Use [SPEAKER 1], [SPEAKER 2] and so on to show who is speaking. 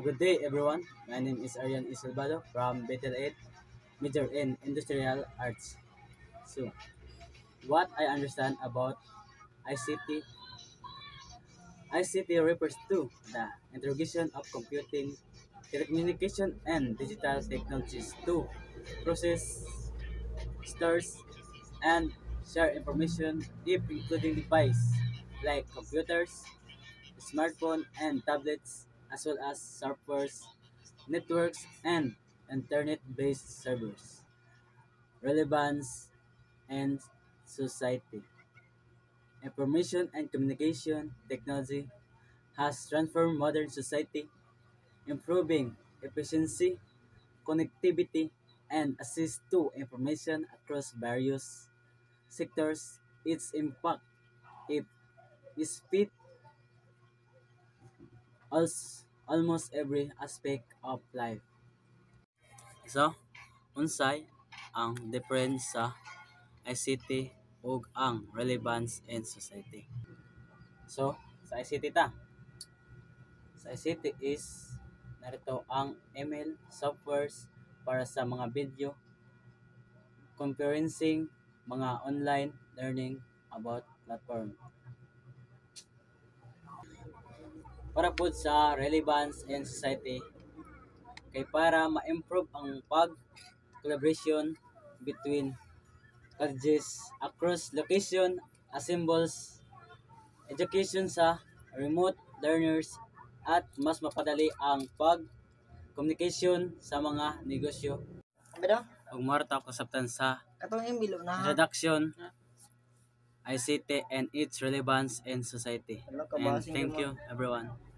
[SPEAKER 1] Good day, everyone. My name is Arian Isalvado from Bethel 8, major in Industrial Arts. So, what I understand about ICT, ICT refers to the introduction of computing, telecommunication, and digital technologies to process, stores, and share information, if including devices like computers, smartphone, and tablets, as well as servers, networks, and internet-based servers. Relevance and society. Information and communication technology has transformed modern society, improving efficiency, connectivity, and access to information across various sectors. Its impact if is fit almost every aspect of life. So, unsay ang difference sa ICT ug ang relevance in society? So, sa ICT ta. Sa ICT is narito ang email softwares para sa mga video conferencing, mga online learning about platform. Para po sa relevance in society, kay para ma-improve ang collaboration between colleges across location, assembles education sa remote learners at mas mapadali ang communication sa mga negosyo.
[SPEAKER 2] Ano?
[SPEAKER 1] Ug marta ko sabtan sa
[SPEAKER 2] Katong embilo na.
[SPEAKER 1] introduction ICT and its relevance in society.
[SPEAKER 2] Wala ka
[SPEAKER 1] And
[SPEAKER 2] basing
[SPEAKER 1] thank
[SPEAKER 2] naman.
[SPEAKER 1] you everyone.